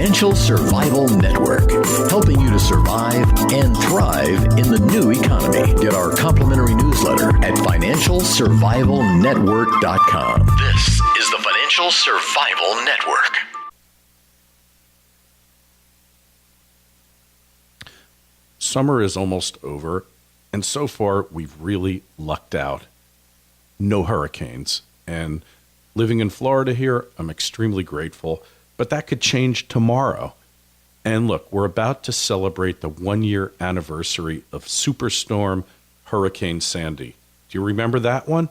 Financial Survival Network, helping you to survive and thrive in the new economy. Get our complimentary newsletter at financialsurvivalnetwork.com. This is the Financial Survival Network. Summer is almost over, and so far we've really lucked out. No hurricanes. And living in Florida here, I'm extremely grateful, but that could change tomorrow. And look, we're about to celebrate the 1-year anniversary of Superstorm Hurricane Sandy. Do you remember that one?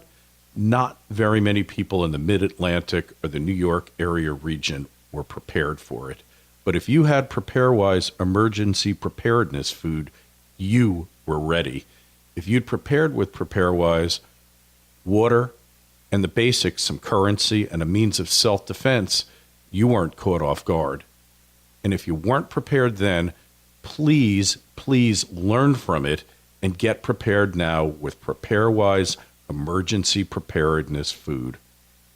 Not very many people in the Mid-Atlantic or the New York area region were prepared for it. But if you had PrepareWise emergency preparedness food, you were ready. If you'd prepared with PrepareWise water and the basics, some currency and a means of self-defense, you weren't caught off guard. And if you weren't prepared then, please learn from it and get prepared now with PrepareWise emergency preparedness food.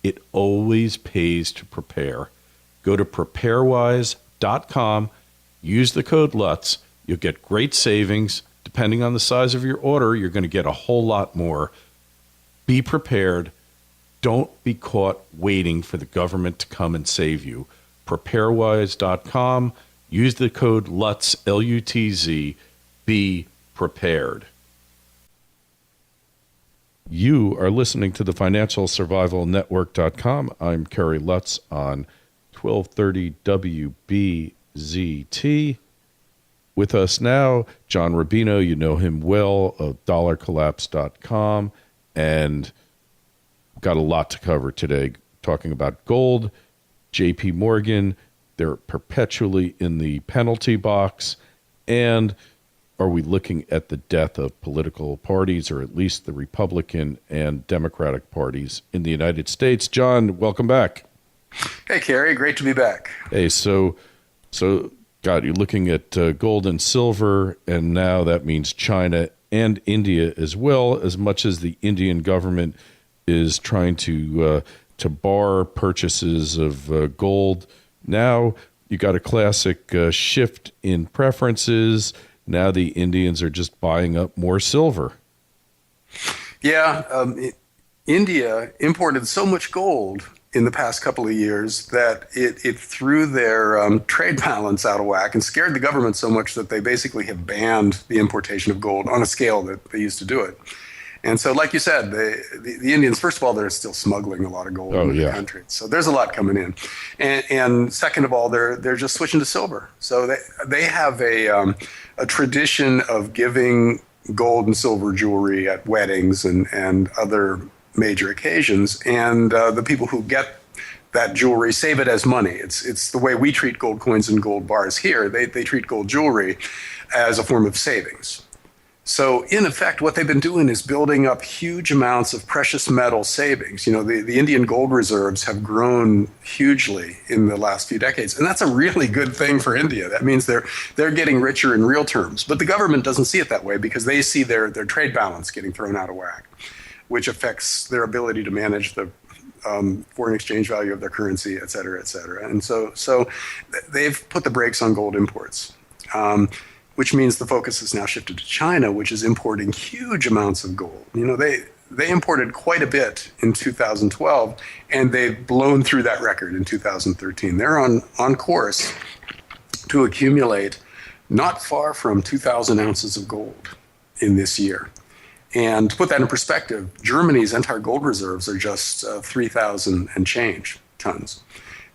It always pays to prepare. Go to preparewise.com, use the code Lutz. You'll get great savings. Depending on the size of your order, you're going to get a whole lot more. Be prepared. Don't be caught waiting for the government to come and save you. Preparewise.com. Use the code Lutz, L-U-T-Z. Be prepared. You are listening to the Financial Survival Network.com. I'm Kerry Lutz on 1230 WBZT. With us now, John Rubino. You know him well of dollarcollapse.com. And got a lot to cover today, talking about gold, J.P. Morgan. They're perpetually in the penalty box. And are we looking at the death of political parties, or at least the Republican and Democratic parties in the United States? John, welcome back. Hey, Kerry. Great to be back. Hey, so God, you're looking at gold and silver, and now that means China and India as well, as much as the Indian government is trying to bar purchases of gold. Now you got a classic shift in preferences. Now the Indians are just buying up more silver. Yeah, India imported so much gold in the past couple of years that it threw their trade balance out of whack and scared the government so much that they basically have banned the importation of gold on a scale that they used to do it. And so, like you said, the Indians, first of all, they're still smuggling a lot of gold in the country. So there's a lot coming in. And second of all, they're just switching to silver. So they have a tradition of giving gold and silver jewelry at weddings and other major occasions. And the people who get that jewelry save it as money. It's the way we treat gold coins and gold bars here. They treat gold jewelry as a form of savings. So in effect, what they've been doing is building up huge amounts of precious metal savings. You know, the Indian gold reserves have grown hugely in the last few decades, and that's a really good thing for India. That means they're getting richer in real terms. But the government doesn't see it that way because they see their trade balance getting thrown out of whack, which affects their ability to manage the foreign exchange value of their currency, et cetera, et cetera. And so they've put the brakes on gold imports. Which means the focus has now shifted to China, which is importing huge amounts of gold. You know, they imported quite a bit in 2012, and they've blown through that record in 2013. They're on course to accumulate not far from 2,000 ounces of gold in this year. And to put that in perspective, Germany's entire gold reserves are just 3,000 and change tons.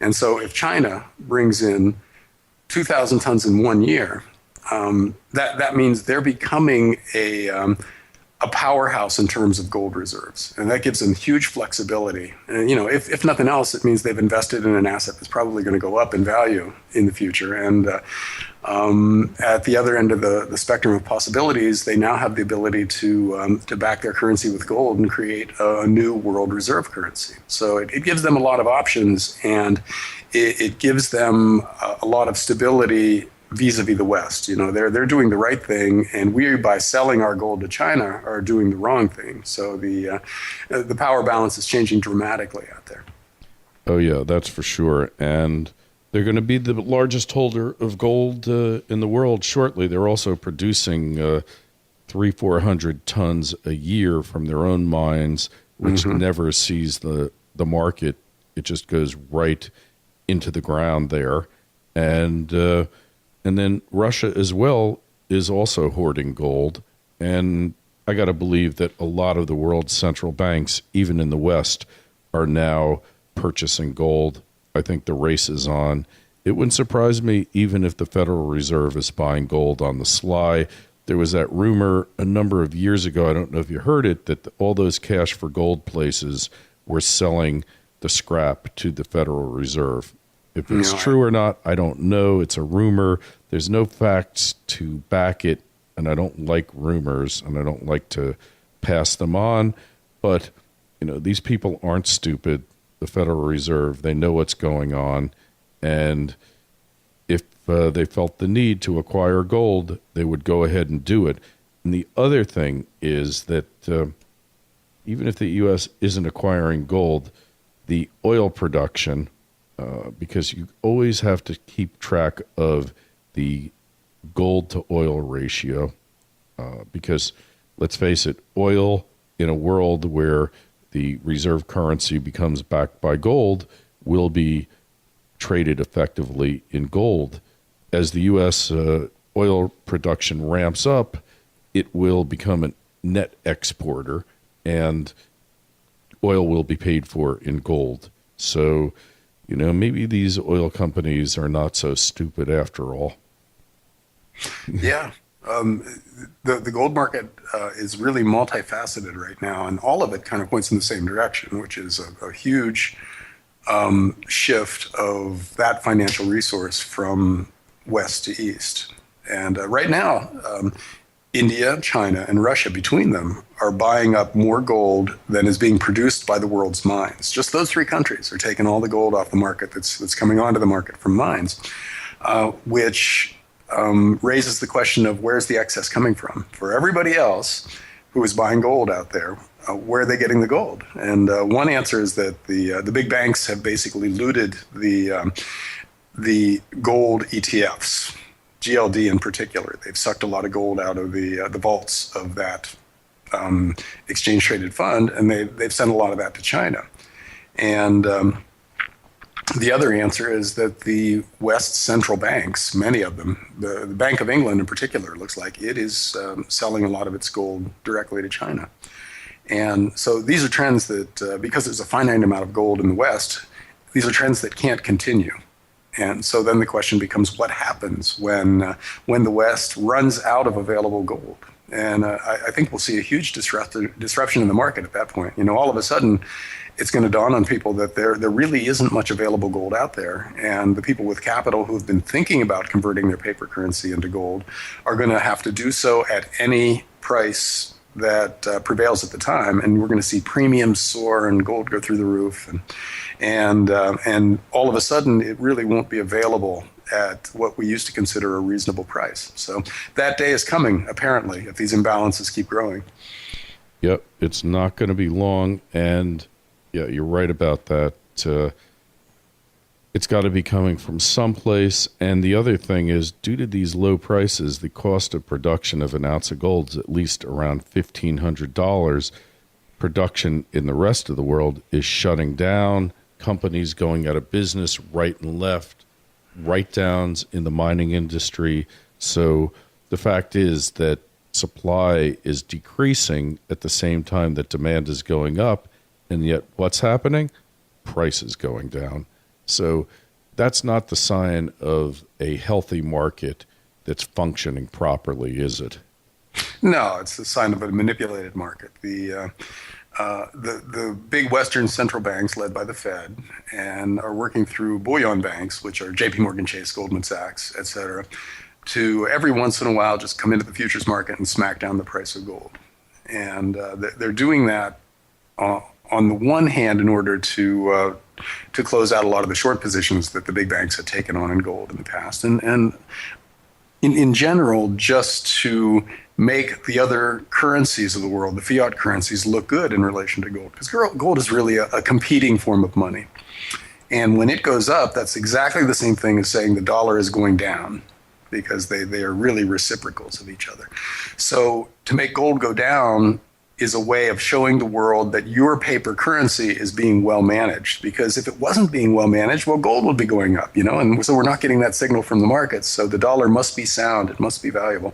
And so if China brings in 2,000 tons in 1 year, that means they're becoming a powerhouse in terms of gold reserves, and that gives them huge flexibility. And you know, if nothing else, it means they've invested in an asset that's probably going to go up in value in the future. And at the other end of the spectrum of possibilities, they now have the ability to back their currency with gold and create a new world reserve currency. So it gives them a lot of options, and it gives them a lot of stability vis-a-vis the West. You know, they're doing the right thing, and we, by selling our gold to China, are doing the wrong thing. So the power balance is changing dramatically out there. Oh yeah, that's for sure. And They're going to be the largest holder of gold in the world shortly. They're also producing 300-400 tons a year from their own mines, which never sees the market. It just goes right into the ground there. And then Russia as well is also hoarding gold. And I got to believe that a lot of the world's central banks, even in the West, are now purchasing gold. I think the race is on. It wouldn't surprise me even if the Federal Reserve is buying gold on the sly. There was that rumor a number of years ago, I don't know if you heard it, that all those cash for gold places were selling the scrap to the Federal Reserve. If it's true or not, I don't know. It's a rumor. There's no facts to back it, and I don't like rumors, and I don't like to pass them on. But, these people aren't stupid. The Federal Reserve, they know what's going on, and if they felt the need to acquire gold, they would go ahead and do it. And the other thing is that even if the U.S. isn't acquiring gold, the oil production, because you always have to keep track of the gold to oil ratio, because let's face it, oil in a world where the reserve currency becomes backed by gold will be traded effectively in gold. As the U.S. Oil production ramps up, it will become a net exporter, and oil will be paid for in gold. So, maybe these oil companies are not so stupid after all. Yeah. The gold market is really multifaceted right now, and all of it kind of points in the same direction, which is a huge shift of that financial resource from west to east. And right now, India, China, and Russia between them are buying up more gold than is being produced by the world's mines. Just those three countries are taking all the gold off the market that's coming onto the market from mines, which raises the question of where's the excess coming from? For everybody else who is buying gold out there, where are they getting the gold? And one answer is that the big banks have basically looted the gold ETFs, GLD in particular. They've sucked a lot of gold out of the vaults of that exchange traded fund, and they've sent a lot of that to China. And the other answer is that the West central banks, many of them, the Bank of England in particular, looks like it is selling a lot of its gold directly to China. And so these are trends that, because there's a finite amount of gold in the West, these are trends that can't continue. And so then the question becomes, what happens when the West runs out of available gold? And I think we'll see a huge disruption in the market at that point. All of a sudden, it's going to dawn on people that there really isn't much available gold out there. And the people with capital who've been thinking about converting their paper currency into gold are going to have to do so at any price that prevails at the time. And we're going to see premiums soar and gold go through the roof. And all of a sudden, it really won't be available at what we used to consider a reasonable price. So that day is coming, apparently, if these imbalances keep growing. Yep, it's not going to be long. And yeah, you're right about that. It's got to be coming from someplace. And the other thing is, due to these low prices, the cost of production of an ounce of gold is at least around $1,500. Production in the rest of the world is shutting down. Companies going out of business right and left, write-downs in the mining industry. So the fact is that supply is decreasing at the same time that demand is going up. And yet what's happening? Price is going down. So that's not the sign of a healthy market that's functioning properly, is it? No, it's the sign of a manipulated market. The big Western central banks led by the Fed and are working through bullion banks, which are JP Morgan Chase, Goldman Sachs, et cetera, to every once in a while just come into the futures market and smack down the price of gold. And they're doing that on the one hand in order to close out a lot of the short positions that the big banks had taken on in gold in the past. And in general, just to make the other currencies of the world, the fiat currencies, look good in relation to gold. Because gold is really a competing form of money. And when it goes up, that's exactly the same thing as saying the dollar is going down, because they are really reciprocals of each other. So to make gold go down is a way of showing the world that your paper currency is being well managed. Because if it wasn't being well managed, well, gold would be going up, and so we're not getting that signal from the markets. So the dollar must be sound, it must be valuable.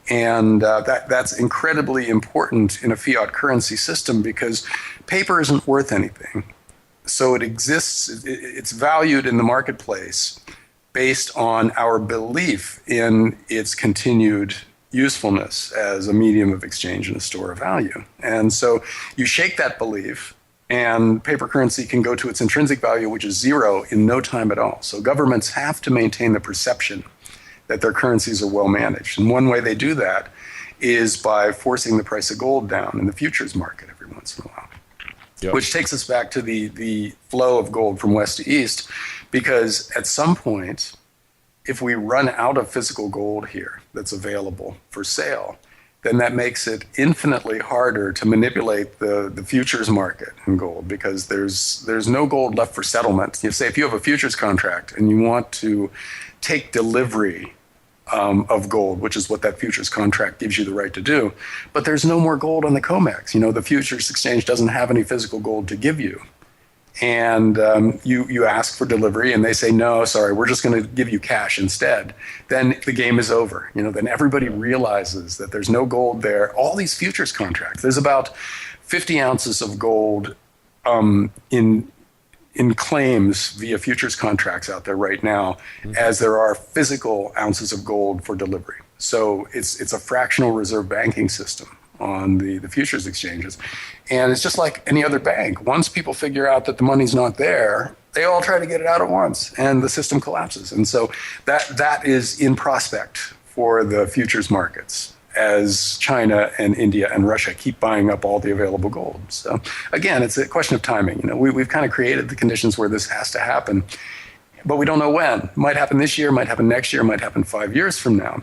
And that's incredibly important in a fiat currency system, because paper isn't worth anything. So it exists, it's valued in the marketplace based on our belief in its continued usefulness as a medium of exchange and a store of value. And so you shake that belief, and paper currency can go to its intrinsic value, which is zero, in no time at all. So governments have to maintain the perception that their currencies are well managed. And one way they do that is by forcing the price of gold down in the futures market every once in a while. Yep. Which takes us back to the flow of gold from west to east, because at some point, if we run out of physical gold here that's available for sale, then that makes it infinitely harder to manipulate the futures market in gold, because there's no gold left for settlement. You say if you have a futures contract and you want to take delivery of gold, which is what that futures contract gives you the right to do, but there's no more gold on the COMEX. The futures exchange doesn't have any physical gold to give you. And you ask for delivery and they say, no, sorry, we're just going to give you cash instead. Then the game is over. Then everybody realizes that there's no gold there. All these futures contracts, there's about 50 ounces of gold in claims via futures contracts out there right now, as there are physical ounces of gold for delivery. So it's a fractional reserve banking system on the futures exchanges. And it's just like any other bank. Once people figure out that the money's not there, they all try to get it out at once, and the system collapses. And so that is in prospect for the futures markets, as China and India and Russia keep buying up all the available gold. So again, it's a question of timing. We've kind of created the conditions where this has to happen, but we don't know when. It might happen this year, might happen next year, might happen 5 years from now.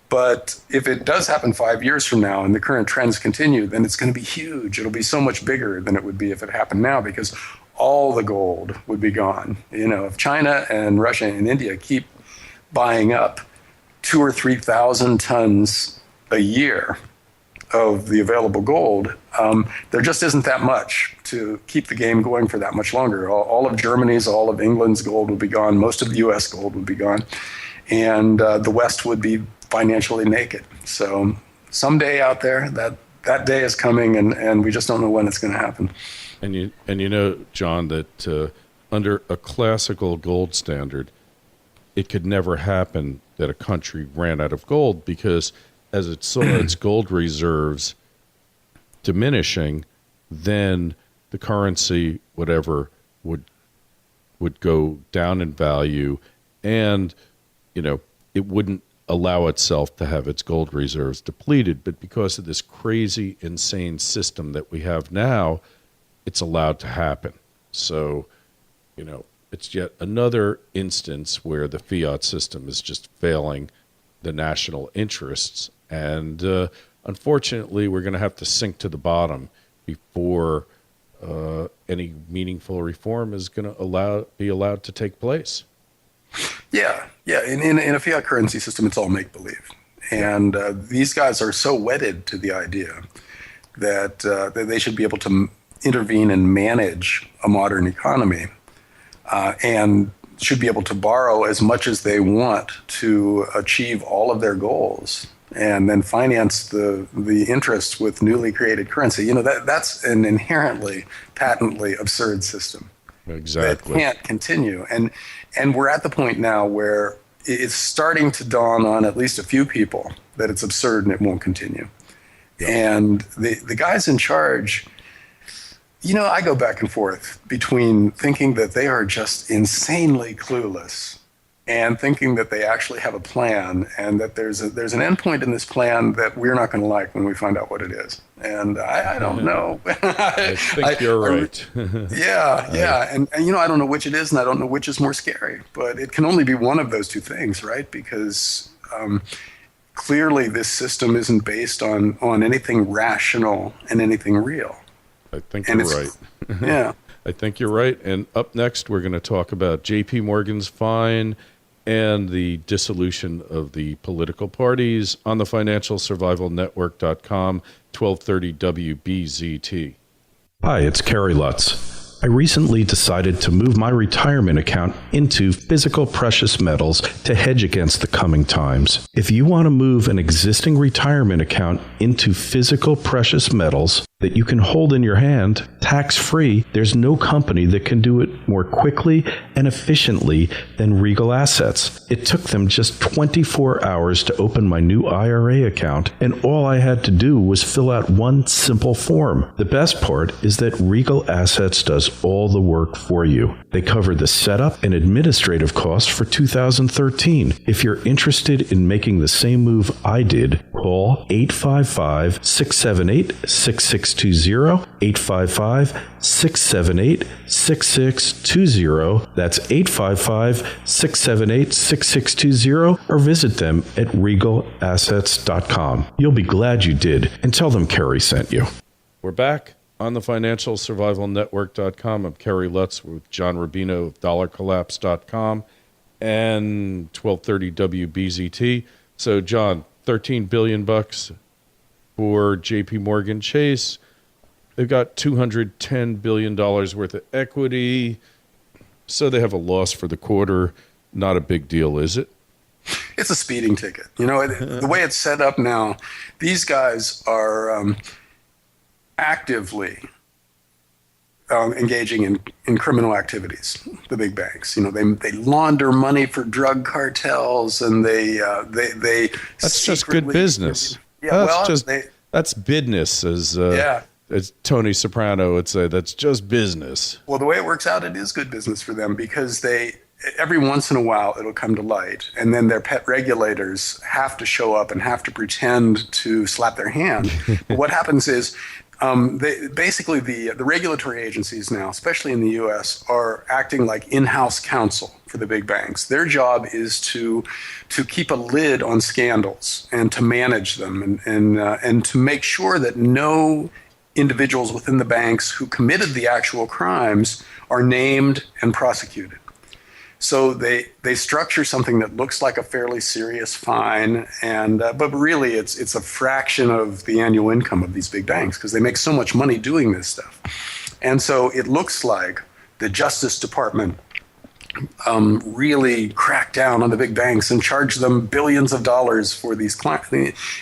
But if it does happen 5 years from now and the current trends continue, then it's going to be huge. It'll be so much bigger than it would be if it happened now, because all the gold would be gone. If China and Russia and India keep buying up 2,000 or 3,000 tons a year of the available gold, there just isn't that much to keep the game going for that much longer. All of Germany's, all of England's gold would be gone. Most of the U.S. gold would be gone. And the West would be financially naked. So someday out there, that day is coming, and we just don't know when it's going to happen. And John, that under a classical gold standard, it could never happen that a country ran out of gold, because as it saw its gold reserves diminishing, then the currency, whatever, would go down in value, and it wouldn't allow itself to have its gold reserves depleted. But because of this crazy, insane system that we have now, it's allowed to happen. So, it's yet another instance where the fiat system is just failing the national interests. And unfortunately, we're going to have to sink to the bottom before any meaningful reform is going to be allowed to take place. Yeah. In a fiat currency system, it's all make-believe. And these guys are so wedded to the idea that they should be able to intervene and manage a modern economy, and should be able to borrow as much as they want to achieve all of their goals, and then finance the interests with newly created currency. That's an inherently, patently absurd system. Exactly. That can't continue. And we're at the point now where it's starting to dawn on at least a few people that it's absurd and it won't continue. Yeah. And the guys in charge, I go back and forth between thinking that they are just insanely clueless and thinking that they actually have a plan, and that there's an endpoint in this plan that we're not going to like when we find out what it is. And I don't know. I think you're right. Yeah. And I don't know which it is, and I don't know which is more scary. But it can only be one of those two things, right? Because clearly this system isn't based on anything rational and anything real. I think you're right. Yeah. I think you're right. And up next, we're going to talk about J.P. Morgan's fine and the dissolution of the political parties on the financialsurvivalnetwork.com, 1230 WBZT. Hi, it's Kerry Lutz. I recently decided to move my retirement account into physical precious metals to hedge against the coming times. If you want to move an existing retirement account into physical precious metals that you can hold in your hand, tax-free, there's no company that can do it more quickly and efficiently than Regal Assets. It took them just 24 hours to open my new IRA account, and all I had to do was fill out one simple form. The best part is that Regal Assets does all the work for you. They cover the setup and administrative costs for 2013. If you're interested in making the same move I did, call 855-678-6620, 855-678-6620. That's 855-678-6620, or visit them at regalassets.com. You'll be glad you did, and tell them Kerry sent you. We're back on the financialsurvivalnetwork.com. I'm Kerry Lutz with John Rubino of dollarcollapse.com and 1230 WBZT. So, John, $13 billion for J.P. Morgan Chase. They've got $210 billion worth of equity. So they have a loss for the quarter. Not a big deal, is it? It's a speeding ticket. You know, the way it's set up now, these guys are actively engaging in criminal activities, the big banks. You know, they launder money for drug cartels, and they That's just good business. That's business, as Tony Soprano would say. That's just business. Well, the way it works out, it is good business for them, because every once in a while it'll come to light, and then their pet regulators have to show up and have to pretend to slap their hand. But what happens is the regulatory agencies now, especially in the U.S., are acting like in-house counsel for the big banks. Their job is to keep a lid on scandals and to manage them, and to make sure that no individuals within the banks who committed the actual crimes are named and prosecuted. So they structure something that looks like a fairly serious fine, but really it's a fraction of the annual income of these big banks, because they make so much money doing this stuff. And so it looks like the Justice Department really cracked down on the big banks and charged them billions of dollars for these clients.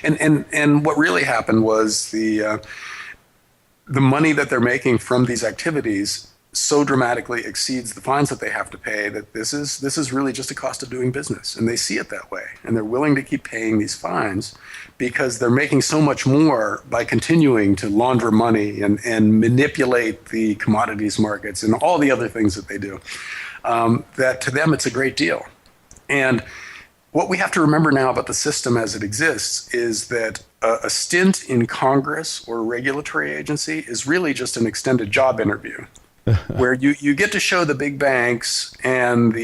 And what really happened was the money that they're making from these activities so dramatically exceeds the fines that they have to pay that this is really just a cost of doing business. And they see it that way. And they're willing to keep paying these fines because they're making so much more by continuing to launder money and manipulate the commodities markets and all the other things that they do, that to them it's a great deal. And what we have to remember now about the system as it exists is that a stint in Congress or a regulatory agency is really just an extended job interview, where you get to show the big banks and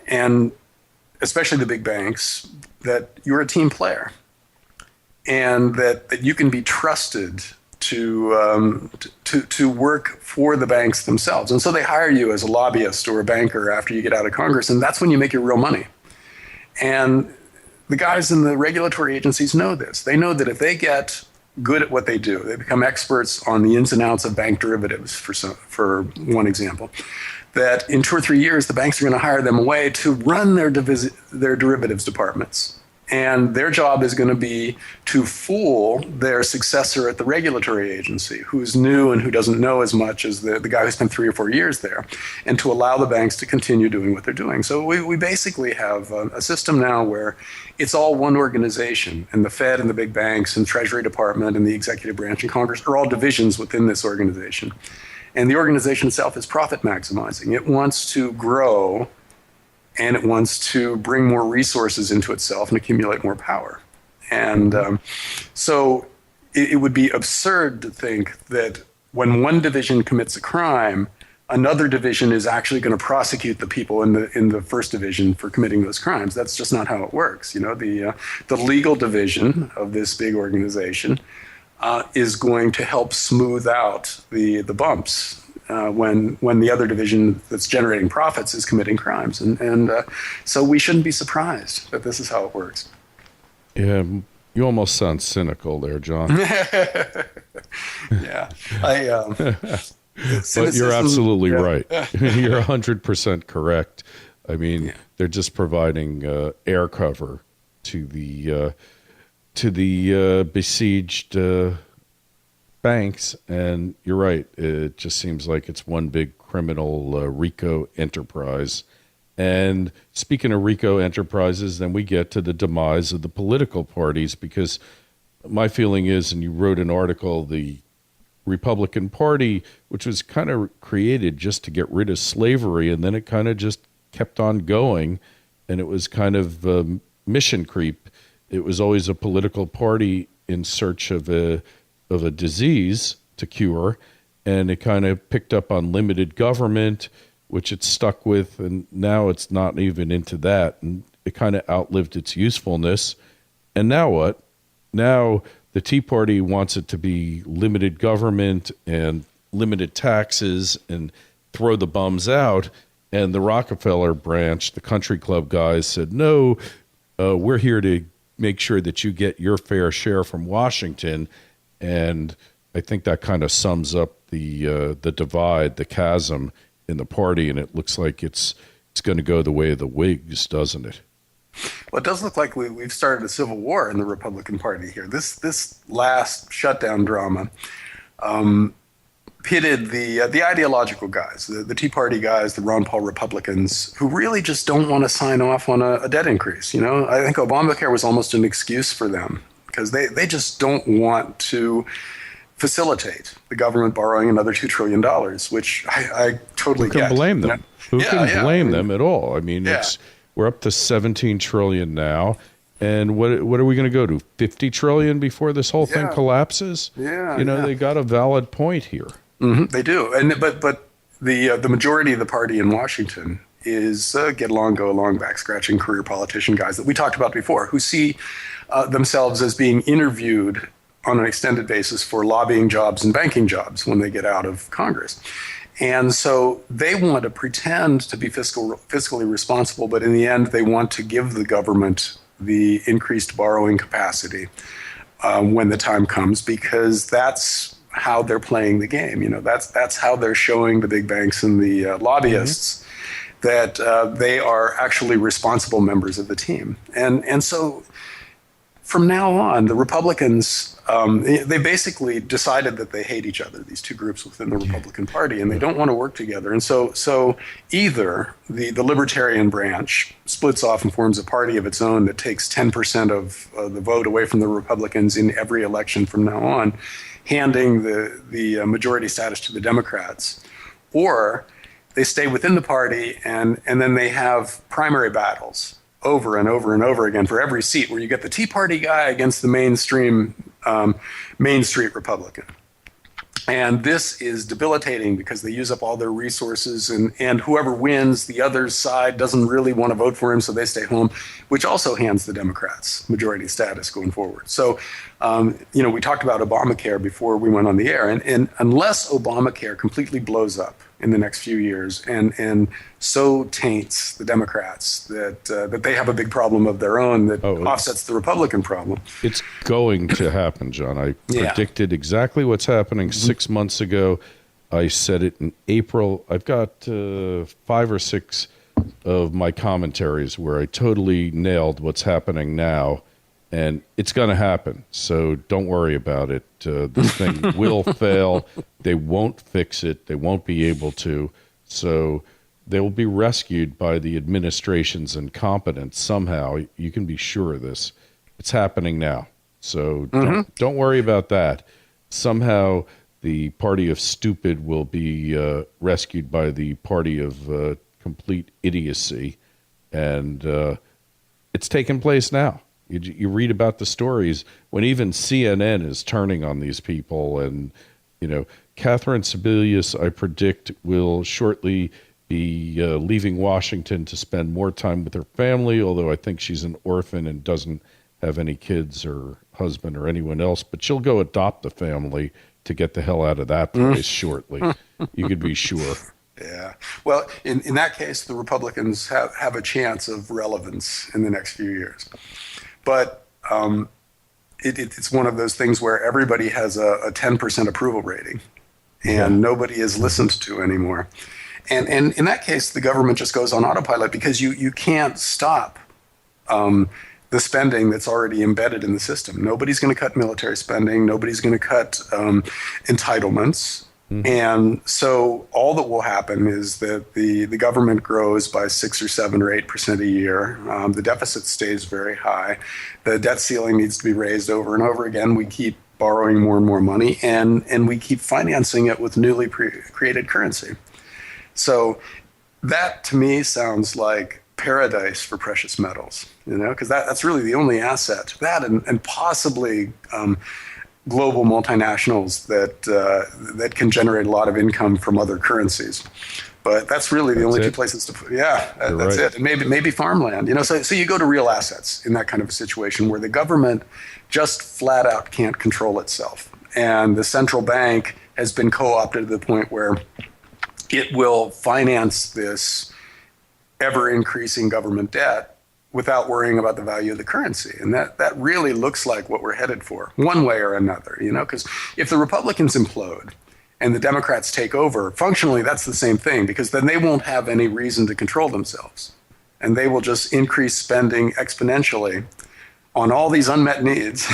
and especially the big banks that you're a team player, and that you can be trusted to work for the banks themselves. And so they hire you as a lobbyist or a banker after you get out of Congress, and that's when you make your real money. And the guys in the regulatory agencies know this. They know that if they get good at what they do, they become experts on the ins and outs of bank derivatives, for one example, that in 2 or 3 years, the banks are going to hire them away to run their derivatives departments. And their job is going to be to fool their successor at the regulatory agency, who's new and who doesn't know as much as the guy who spent 3 or 4 years there, and to allow the banks to continue doing what they're doing. So we basically have a system now where it's all one organization, and the Fed and the big banks and Treasury Department and the executive branch and Congress are all divisions within this organization. And the organization itself is profit maximizing. It wants to grow, and it wants to bring more resources into itself and accumulate more power. And so it would be absurd to think that when one division commits a crime, another division is actually going to prosecute the people in the first division for committing those crimes. That's just not how it works. You know, the legal division of this big organization is going to help smooth out the bumps when the other division that's generating profits is committing crimes. And so we shouldn't be surprised that this is how it works. Yeah, you almost sound cynical there, John. Yeah. But you're absolutely right. You're 100% correct. I mean, they're just providing air cover to the besieged banks, and you're right. It just seems like it's one big criminal RICO enterprise. And speaking of RICO enterprises, then we get to the demise of the political parties, because my feeling is, and you wrote an article, the Republican Party, which was kind of created just to get rid of slavery, and then it kind of just kept on going, and it was kind of mission creep. It was always a political party in search of a disease to cure, and it kind of picked up on limited government, which it stuck with, and now it's not even into that, and it kind of outlived its usefulness. And now what? Now the Tea Party wants it to be limited government and limited taxes and throw the bums out. And the Rockefeller branch, the country club guys, said, no, we're here to make sure that you get your fair share from Washington. And I think that kind of sums up the divide, the chasm in the party. And it looks like it's going to go the way of the Whigs, doesn't it? Well, it does look like we've started a civil war in the Republican Party here. This last shutdown drama pitted the ideological guys, the Tea Party guys, the Ron Paul Republicans, who really just don't want to sign off on a debt increase. You know, I think Obamacare was almost an excuse for them, because they just don't want to facilitate the government borrowing another $2 trillion, which I totally get. Who can blame them? Who can blame them at all? I mean, Yeah. We're up to 17 trillion now. And what are we going to go to? 50 trillion before this whole thing collapses? Yeah. You know, they got a valid point here. Mm-hmm, they do. And but the majority of the party in Washington is get along, go along, back scratching career politician guys that we talked about before, who see themselves as being interviewed on an extended basis for lobbying jobs and banking jobs when they get out of Congress. And so they want to pretend to be fiscally responsible, but in the end, they want to give the government the increased borrowing capacity when the time comes, because that's how they're playing the game. You know, that's how they're showing the big banks and the lobbyists that they are actually responsible members of the team. And so from now on, the Republicans, they basically decided that they hate each other, these two groups within the Republican Party, and they don't want to work together. And so either the libertarian branch splits off and forms a party of its own that takes 10% of the vote away from the Republicans in every election from now on, handing the majority status to the Democrats, or they stay within the party and then they have primary battles over and over and over again for every seat, where you get the Tea Party guy against the mainstream Main Street Republican. And this is debilitating, because they use up all their resources, and whoever wins, the other side doesn't really want to vote for him, so they stay home, which also hands the Democrats majority status going forward. So, we talked about Obamacare before we went on the air, and unless Obamacare completely blows up in the next few years and so taints the Democrats that they have a big problem of their own that offsets the Republican problem. It's going to happen, John. I predicted exactly what's happening 6 months ago. I said it in April. I've got 5 or 6 of my commentaries where I totally nailed what's happening now, and it's going to happen. So don't worry about it. This thing will fail. They won't fix it. They won't be able to. So they will be rescued by the administration's incompetence somehow. You can be sure of this. It's happening now. So don't worry about that. Somehow the party of stupid will be rescued by the party of complete idiocy. And it's taking place now. You read about the stories when even CNN is turning on these people. And, Catherine Sebelius, I predict, will shortly be leaving Washington to spend more time with her family, although I think she's an orphan and doesn't have any kids or husband or anyone else. But she'll go adopt a family to get the hell out of that place shortly. You could be sure. Yeah. Well, in that case, the Republicans have a chance of relevance in the next few years. But it's one of those things where everybody has a 10% approval rating, and nobody is listened to anymore. And in that case, the government just goes on autopilot because you can't stop the spending that's already embedded in the system. Nobody's going to cut military spending. Nobody's going to cut entitlements. And so all that will happen is that the government grows by 6 or 7 or 8% a year. The deficit stays very high. The debt ceiling needs to be raised over and over again. We keep borrowing more and more money, and we keep financing it with newly created currency. So that to me sounds like paradise for precious metals, because that's really the only asset. That and possibly global multinationals that can generate a lot of income from other currencies. But that's really the only two places to put. Yeah, that's it. And maybe farmland. So you go to real assets in that kind of a situation where the government just flat out can't control itself, and the central bank has been co-opted to the point where it will finance this ever-increasing government debt without worrying about the value of the currency. And that really looks like what we're headed for, one way or another, because if the Republicans implode and the Democrats take over, functionally that's the same thing, because then they won't have any reason to control themselves. And they will just increase spending exponentially on all these unmet needs,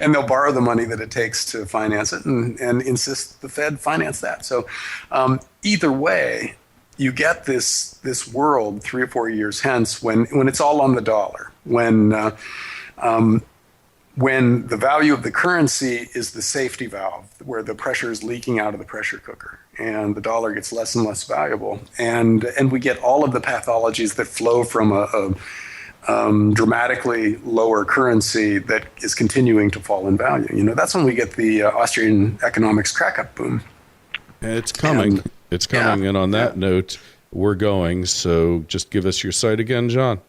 and they'll borrow the money that it takes to finance it and insist the Fed finance that. So either way, you get this world 3 or 4 years hence when it's all on the dollar, when the value of the currency is the safety valve, where the pressure is leaking out of the pressure cooker, and the dollar gets less and less valuable, and we get all of the pathologies that flow from a dramatically lower currency that is continuing to fall in value. That's when we get the Austrian economics crack-up boom. It's coming. It's coming. And on that note, we're going. So just give us your site again, John.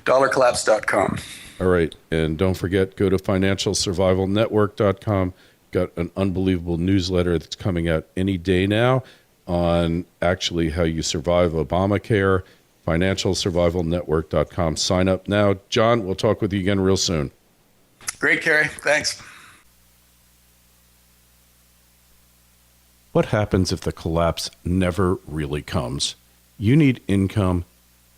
Dollarcollapse.com. All right. And don't forget, go to financialsurvivalnetwork.com. Got an unbelievable newsletter that's coming out any day now on actually how you survive Obamacare. Financialsurvivalnetwork.com. Sign up now. John, we'll talk with you again real soon. Great, Kerry. Thanks. What happens if the collapse never really comes? You need income,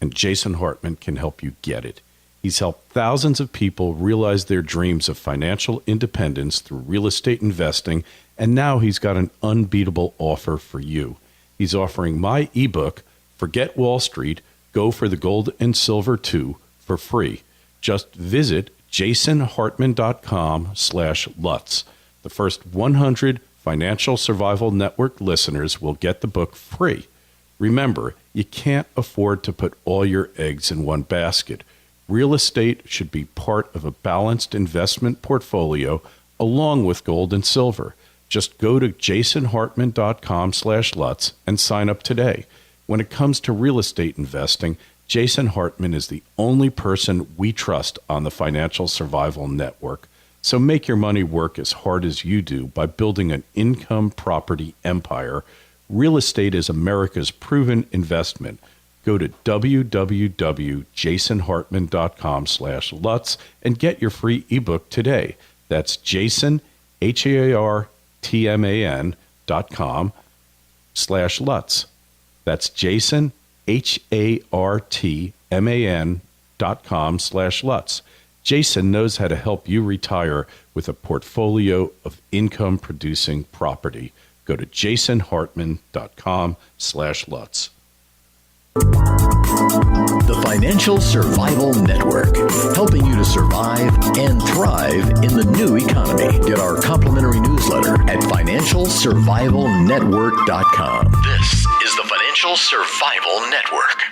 and Jason Hartman can help you get it. He's helped thousands of people realize their dreams of financial independence through real estate investing, and now he's got an unbeatable offer for you. He's offering my ebook, Forget Wall Street, Go for the Gold and Silver Too, for free. Just visit jasonhartman.com/Lutz. The first 100 Financial Survival Network listeners will get the book free. Remember, you can't afford to put all your eggs in one basket. Real estate should be part of a balanced investment portfolio along with gold and silver. Just go to jasonhartman.com/Lutz and sign up today. When it comes to real estate investing, Jason Hartman is the only person we trust on the Financial Survival Network. So make your money work as hard as you do by building an income property empire. Real estate is America's proven investment. Go to www.jasonhartman.com/Lutz and get your free ebook today. That's Jason, HARTMAN.com/Lutz. That's Jason, HARTMAN.com/Lutz. Jason knows how to help you retire with a portfolio of income-producing property. Go to jasonhartman.com/Lutz. The Financial Survival Network, helping you to survive and thrive in the new economy. Get our complimentary newsletter at financialsurvivalnetwork.com. This is the Financial Survival Network.